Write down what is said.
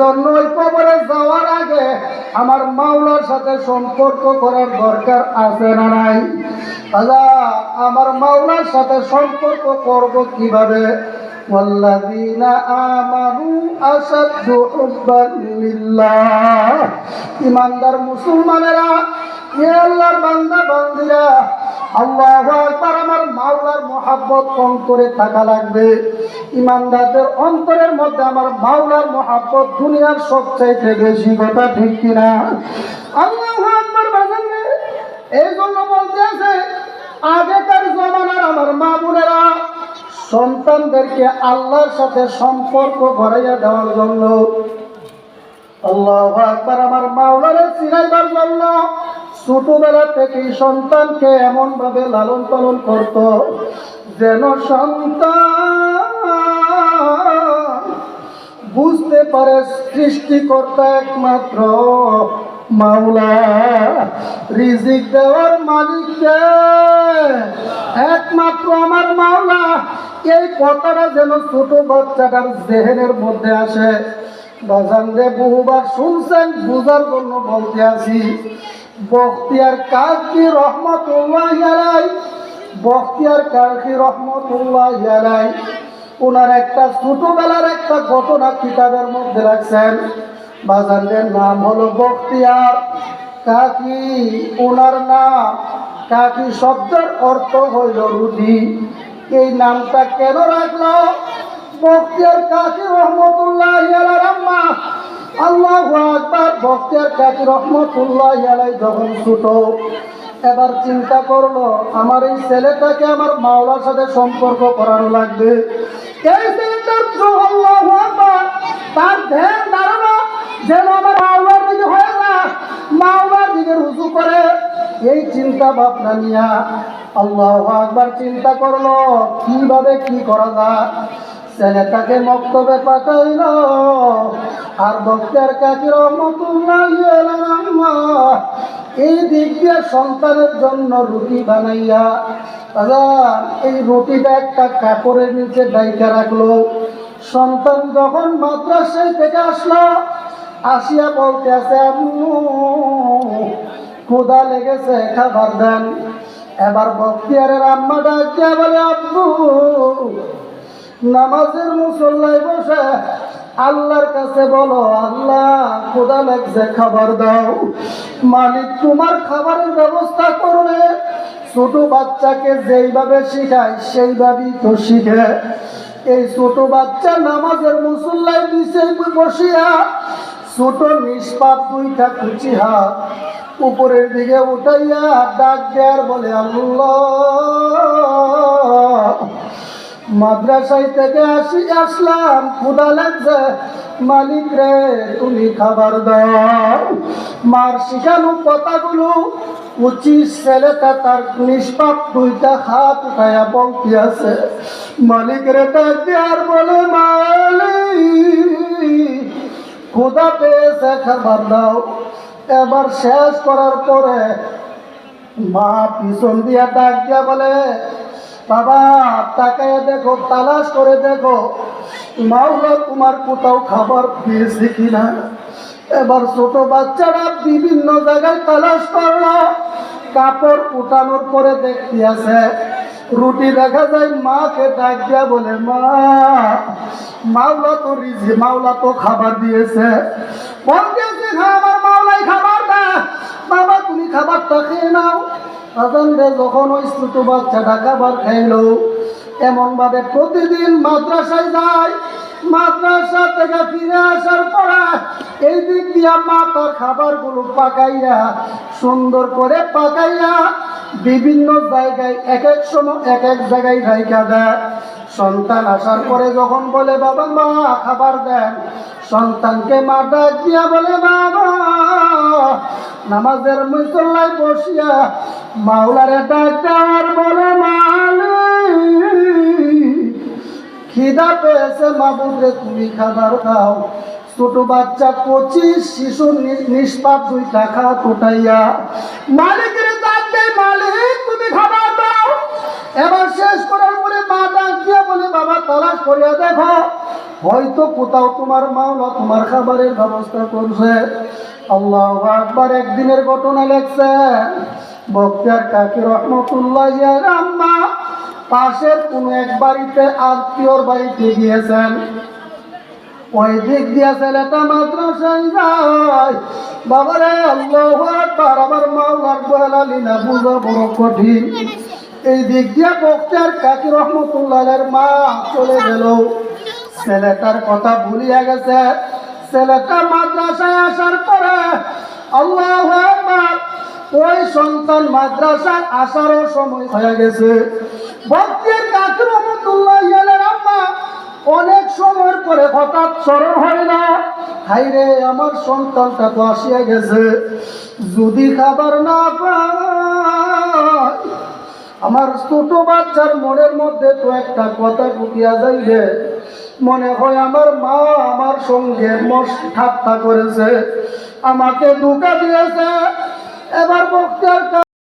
জন্য ওই কবরে যাওয়ার আগে আমার মাওলার সাথে সম্পর্ক করার দরকার আছে না নাই? আমার মাওলার সাথে সম্পর্ক করব কিভাবে? ওয়াল্লাযীনা আমানু আশাদ্দু হুব্বান লিল্লাহ। ঈমানদার মুসলমানেরা, হে আল্লাহর বান্দা বান্দীরা, আল্লাহু আকবার, আমার মাওলার মহব্বত অন্তরে থাকা লাগবে। ঈমানদারদের অন্তরের মধ্যে আমার মাওলার মহব্বত দুনিয়ার সবচাইতে বেশি, কথা ঠিক কিনা? আল্লাহু আকবার বাজারে এই জন্য বলতে আছে, আগেকার জমানার আমার মা বোনেরা সন্তানদেরকে আল্লাহর সাথে সম্পর্ক করাইয়া দেওয়ার জন্য, আল্লাহু আকবার, আমার মাওলারে চিনাইবার জন্য ছোটবেলা থেকেই সন্তানকে এমন ভাবে লালন পালন করত যেন সন্তান বুঝতে পারে সৃষ্টিকর্তা একমাত্র মাওলা, রিজিক দেওয়ার মালিককে একমাত্র আমার মাওলা। এই কথাটা যেন ছোট বাচ্চাটার জেহেনের মধ্যে আসে। বাজানরে বহুবার শুনছেন, বুঝার জন্য বলতে আছি। বখতিয়ার কাকি রহমতুল্লাহ আলাইহি, বখতিয়ার কাকি রহমতুল্লাহ আলাইহি ওনার একটা ছোটবেলার একটা ঘটনা কিতাবের মধ্যে রাখছেন। বাজানদের নাম হলো বখতিয়ার কাকি। ওনার নাম কাকি শব্দের অর্থ হইল রুটি। এই নামটা কেন রাখলো? বখতিয়ার কাকি রহমতুল্লাহ আলাইহির আম্মা, আল্লাহু আকবার, বখতিয়ার কাকি রহমতুল্লাহ আলাইহি যখন ছোট, এবার চিন্তা করলো আমার এই ছেলেটাকে আমার মাওলার সাথে সম্পর্ক করানো লাগবে। এই ছেলেটার আল্লাহু আকবার, তার ধ্যান ধারণা যেন আমার মাওলার দিকে হয়ে না, মাওলার দিকে রুজু করে। এই চিন্তা ভাবনা নিয়া আল্লাহু আকবার চিন্তা করলো কিভাবে কি করা যায়। ছেলেটাকে মক্তবে পাঠাইল, আর বখতিয়ার কাকি রহমতুল্লাহ এই দিক দিয়ে সন্তানের জন্য রুটি বানাইয়া এই রুটিটা একটা কাপড়ের নিচে ডাইকা রাখলো। সন্তান যখন মাদ্রাসায় থেকে আসলো, আসিয়া বলতে আছে, আম্মু ক্ষুধা লেগেছে, খাবার দেন। এবার বখতিয়ারের আম্মা ডাক দিয়া বলে, আব্বু নামাজের মুসল্লায় বসে আল্লাহর কাছে বলো, আল্লাহ ক্ষুধা লাগছে, খাবার দাও। মালিক তোমার খাবারের ব্যবস্থা করবে। ছোট বাচ্চাকে যেইভাবে শিখায় সেইভাবেই তো শিখে। এই ছোট বাচ্চা নামাজের মুসল্লায় নিচে বসিয়া ছোট নিষ্পাপ দুইটা কুচি হাত উপরের দিকে উঠাইয়া ডাক দেয়ার বলে, আল্লাহ মাদ্রাসায় থেকে আসলাম, ক্ষুধা লাগছে, মালিক রে তুমি খাবার দাও। মার শিখানো কথাগুলো উচিত ছেলেটা তার নিষ্পাপ দুইটা হাত উঠাইয়া বলতে আছে, মালিক রে ডাক দেয়ার বলে, মালিক ক্ষুধা পেয়েছে, খাবার দাও। এবার শেষ করার পরে মা পিছন দিয়া ডাক দিয়া বলে, বাবা তাকায় দেখো, তালাশ করে দেখো মাওলা তোমার কোথাও খাবার দিয়েছে কিনা। এবার ছোট বাচ্চারা বিভিন্ন জায়গায় তালাশ করলো, কাপড় উঠানোর পরে দেখতে আছে রুটি দেখা যায়। মাকে ডাক দিয়া বলে, মা মাওলা তো রিজি, মাওলা তো খাবার দিয়েছে। বলতে আছে, হ্যাঁ আমার মাওলাই খাবার দেয়, বাবা তুমি খাবারটা খেয়ে নাও। যখন ওই ছোট বাচ্চাটা খাবার খাইলো, এমন ভাবে প্রতিদিন মাদ্রাসায় যায়। মাদ্রাসা থেকে ফিরে আসার পরে এই দিক দিয়া মা তার খাবারগুলো পাকাইয়া সুন্দর করে পাকাইয়া বিভিন্ন জায়গায় এক এক সময় এক এক জায়গায় রাইখা দেয়। সন্তান আসার পরে যখন বলে, বাবা মা খাবার দেন, সন্তানকে মা ডাক দিয়া বলে, বাবা নামাজের মুসল্লায় বসিয়া মাওলারে ডাক দেওয়ার বলে, মালিক খিদা পেয়েছে, মাবুদরে তুমি খাবার দাও। ছোট বাচ্চা 25 শিশু নিষ্পাপ দুইটা হাত উঠাইয়া মালিকের ডাক দেয়, মালিক তুমি খাবার দাও। এবার শেষ করার পরে মা ডাক দিয়া বলে, বাবা তালাশ করিয়া দেখো হয়তো কোথাও তোমার মাওলা তোমার খাবারের ব্যবস্থা করছে। আল্লাহু আকবার। একদিনের ঘটনা লেখছে, বক্তিয়ার কাকি রহমতুল্লাহ আম্মা পাশের কোনো এক বাড়িতে আত্মীয়র বাড়িতে গিয়েছেন। ওই দিক দিয়ে ছেলেটা মাদ্রাসায় যায়। বাবারে আল্লাহু আকবার, আমার মাওলার দয়ালালি না বুঝা বড় কঠিন। এই দিক দিয়ে বক্তিয়ার কাকি রহমতুল্লাহের মা চলে গেল। ছেলেটার কথা ভুলিয়া গেছে। ছেলেটা মাদ্রাসায় আসার পরে আল্লাহু আকবার, ওই সন্তান মাদ্রাসায় আসারও সময় হয়ে গেছে। বক্তিয়ার কাকি রহমতুল্লাহের আম্মা অনেক সময়ের পরে হঠাৎ স্মরণ হয় না, হাইরে আমার সন্তানটা তো আসিয়া গেছে, যদি খাবার না পায় আমার ছোট বাচ্চার মনের মধ্যে তো একটা কথা ঢুকিয়া যাইবে, মনে হয় আমার মা আমার সঙ্গে ঠাট্টা করেছে, আমাকে ধোঁকা দিয়েছে। এবার বক্তিয়ার